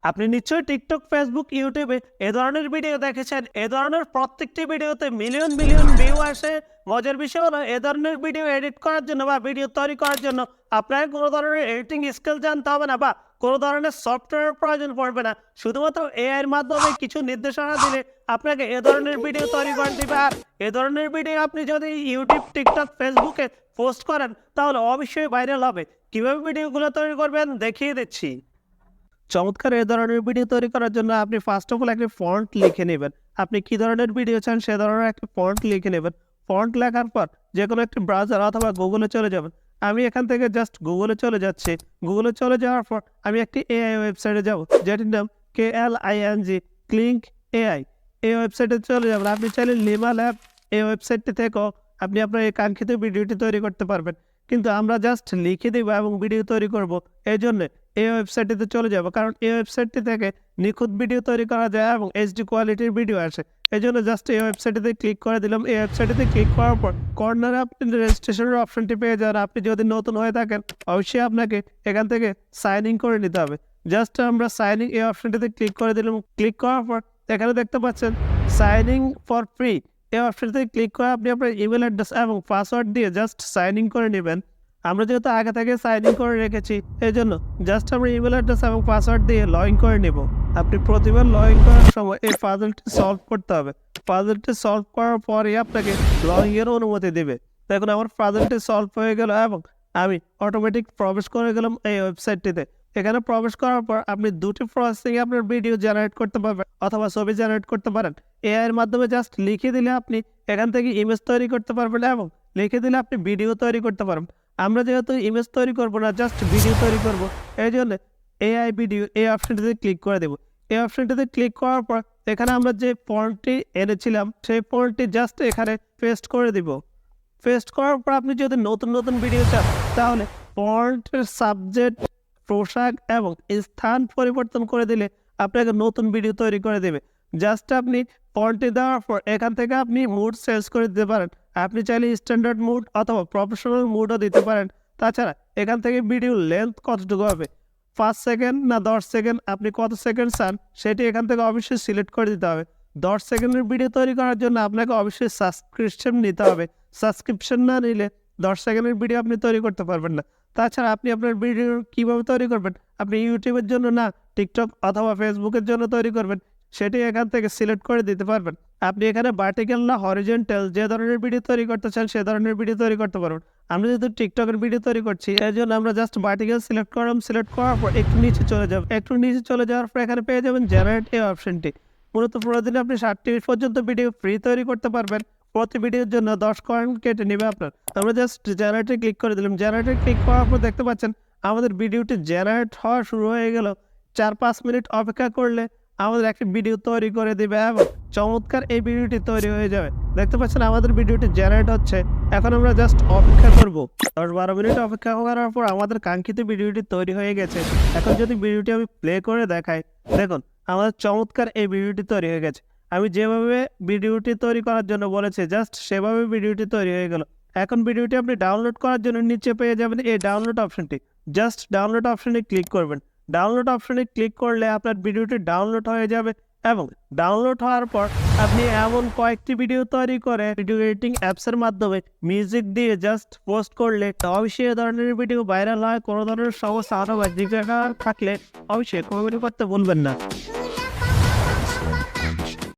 আপনি নিশ্চয়ই TikTok, Facebook, ইউটিউবে এ ধরনের ভিডিও দেখেছেন। এ ধরনের প্রত্যেকটি ভিডিওতে মিলিয়ন মিলিয়ন ভিউ আসে। মজার বিষয় হলো এ ধরনের ভিডিও এডিট করার জন্য বা ভিডিও তৈরি করার জন্য আপনার কোনো ধরনের এডিটিং স্কিল জানতে হবে না বা কোনো ধরনের সফটওয়্যারের প্রয়োজন পড়বে না। শুধুমাত্র এআই এর মাধ্যমে কিছু নির্দেশনা দিলে আপনাকে এ ধরনের ভিডিও তৈরি করে দিবে। আর এ ধরনের ভিডিও আপনি যদি ইউটিউব, টিকটক, ফেসবুকে পোস্ট করেন তাহলে অবশ্যই ভাইরাল হবে। কিভাবে ভিডিওগুলো তৈরি করবেন দেখিয়ে দিচ্ছি। চমৎকার এ ধরনের ভিডিও তৈরি করার জন্য আপনি ফার্স্ট অফ অল একটা ফন্ট লিখে নেবেন। আপনি কি ধরনের ভিডিও চান সে ধরনের একটা ফন্ট লিখে নেবেন। ফন্ট লেখার পর যেকোনো একটি ব্রাউজার অথবা গুগলে চলে যাবেন। আমি এখান থেকে জাস্ট গুগলে চলে যাচ্ছি। গুগলে চলে যাওয়ার পর আমি একটি এআই ওয়েবসাইটে যাব, যেটির নাম KLING ক্লিঙ্ক এআই। এই ওয়েবসাইটে চলে যাবেন। আপনি চাইলে লিমা ল্যাব এই ওয়েবসাইটটি থেকেও আপনি আপনার এই কাঙ্ক্ষিত ভিডিওটি তৈরি করতে পারবেন। কিন্তু আমরা জাস্ট লিখে দিব এবং ভিডিও তৈরি করব। এই জন্য এই ওয়েবসাইটটিতে চলে যাব, কারণ এই ওয়েবসাইটটি থেকে নিখুঁত ভিডিও তৈরি করা যায় এবং এইচডি কোয়ালিটির ভিডিও আসে। এই জন্য জাস্ট এই ওয়েবসাইটটিতে ক্লিক করে দিলাম। এই ওয়েবসাইটটিতে ক্লিক করার পর কর্নারে আপনি রেজিস্ট্রেশনের অপশনটি পেয়ে যান। আপনি যদি নতুন হয়ে থাকেন অবশ্যই আপনাকে এখান থেকে সাইন ইন করে নিতে হবে। জাস্ট আমরা সাইন ইন এই অপশনটিতে ক্লিক করে দিলাম। ক্লিক করার পর এখানে দেখতে পাচ্ছেন সাইন ইন ফর ফ্রি। এই অপশনটিতে ক্লিক করে আপনি আপনার ইমেল অ্যাড্রেস এবং পাসওয়ার্ড দিয়ে জাস্ট সাইন ইন করে নেবেন। আমরা যেহেতু আগে থেকে সাইন ইন করে রেখেছি এই জন্য জাস্ট আমরা ইমেল অ্যাড্রেস এবং পাসওয়ার্ড দিয়ে লগ ইন করে নেব। আপনি প্রতিবার লগ ইন করার সময় এই পাজলটি সলভ করতে হবে। পাজলটি সলভ করার পরই আপনাকে লগ ইনের অনুমতি দেবে। দেখুন আমার পাজলটি সলভ হয়ে গেল এবং আমি অটোমেটিক প্রবেশ করে গেলাম এই ওয়েবসাইটটিতে। এখানে প্রবেশ করার পর আপনি দুটি প্রসেসিংয়ে আপনার ভিডিও জেনারেট করতে পারবেন অথবা ছবি জেনারেট করতে পারেন। এআই এর মাধ্যমে জাস্ট লিখে দিলে আপনি এখান থেকে ইমেজ তৈরি করতে পারবেন এবং লিখে দিলে আপনি ভিডিও তৈরি করতে পারবেন। আমরা যেহেতু ইমেজ তৈরি করব না, জাস্ট ভিডিও তৈরি করব, এই জন্য এআই ভিডিও এই অপশনটিতে ক্লিক করে দেব। এই অপশনটিতে ক্লিক করার পর এখানে আমরা যে ফন্টটি এনেছিলাম সেই ফন্টটি জাস্ট এখানে পেস্ট করে দিব। পেস্ট করার পর আপনি যদি নতুন নতুন ভিডিও চান তাহলে ফন্টের সাবজেক্ট, পোশাক এবং স্থান পরিবর্তন করে দিলে আপনাকে নতুন ভিডিও তৈরি করে দেবে। জাস্ট আপনি ফন্টটি দেওয়ার পর এখান থেকে আপনি মুড চেঞ্জ করে দিতে পারেন। আপনি চাইলে স্ট্যান্ডার্ড মুড অথবা প্রফেশনাল মুডও দিতে পারেন। তাছাড়া এখান থেকে ভিডিও লেন্থ কতটুকু হবে, 5 সেকেন্ড না 10 সেকেন্ড, আপনি কত সেকেন্ড চান সেটি এখান থেকে অবশ্যই সিলেক্ট করে দিতে হবে। 10 সেকেন্ডের ভিডিও তৈরি করার জন্য আপনাকে অবশ্যই সাবস্ক্রিপশন নিতে হবে। সাবস্ক্রিপশন না নিলে 10 সেকেন্ডের ভিডিও আপনি তৈরি করতে পারবেন না। তাছাড়া আপনি আপনার ভিডিও কীভাবে তৈরি করবেন, আপনি ইউটিউবের জন্য না টিকটক অথবা ফেসবুকের জন্য তৈরি করবেন সেটি এখান থেকে সিলেক্ট করে দিতে পারবেন। আপনি এখানে ভার্টিক্যাল না হরিজন্টাল যে ধরনের ভিডিও তৈরি করতে চান সে ধরনের ভিডিও তৈরি করতে পারবেন। আমরা যেহেতু টিকটকের ভিডিও তৈরি করছি এর জন্য আমরা জাস্ট ভার্টিক্যাল সিলেক্ট করলাম। সিলেক্ট করার পর একটু নিচে চলে যাব। একটু নিচে চলে যাওয়ার পর এখানে পেয়ে যাবেন জেনারেট এই অপশনটি। মূলত প্রতিদিন আপনি 60 পর্যন্ত ভিডিও ফ্রি তৈরি করতে পারবেন। প্রতি ভিডিওর জন্য 10 কয়েন কেটে নেবে আপনার। আমরা জাস্ট জেনারেটে ক্লিক করে দিলাম। জেনারেটে ক্লিক করার পর দেখতে পাচ্ছেন আমাদের ভিডিওটি জেনারেট হওয়া শুরু হয়ে গেল। 4-5 মিনিট অপেক্ষা করলে আমাদের একটা ভিডিও তৈরি করে দেবে এবং চমৎকার এই ভিডিওটি তৈরি হয়ে যাবে। দেখতে পাচ্ছেন আমাদের ভিডিওটি জেনারেট হচ্ছে। এখন আমরা জাস্ট অপেক্ষা করব। 10-12 মিনিট অপেক্ষা করার পর আমাদের কাঙ্ক্ষিত ভিডিওটি তৈরি হয়ে গেছে। এখন যদি ভিডিওটি আমি প্লে করে দেখাই, দেখুন আমাদের চমৎকার এই ভিডিওটি তৈরি হয়ে গেছে। আমি যেভাবে ভিডিওটি তৈরি করার জন্য বলেছি জাস্ট সেভাবে ভিডিওটি তৈরি হয়ে গেল। এখন ভিডিওটি আপনি ডাউনলোড করার জন্য নিচে পেয়ে যাবেন এই ডাউনলোড অপশনটি। জাস্ট ডাউনলোড অপশনে ক্লিক করবেন। ডাউনলোড অপশনে ক্লিক করলে আপনার ভিডিওটি ডাউনলোড হয়ে যাবে এবং ডাউনলোড হওয়ার পর আপনি এমন কয়েকটি ভিডিও তৈরি করে ভিডিও এডিটিং অ্যাপসের মাধ্যমে মিউজিক দিয়ে জাস্ট পোস্ট করলে অবশ্যই এ ধরনের ভিডিও ভাইরাল হয়। কোনো ধরনের সমস্যা অথবা জিজ্ঞাসা থাকলে অবশ্যই কমেন্ট করতে ভুলবেন না।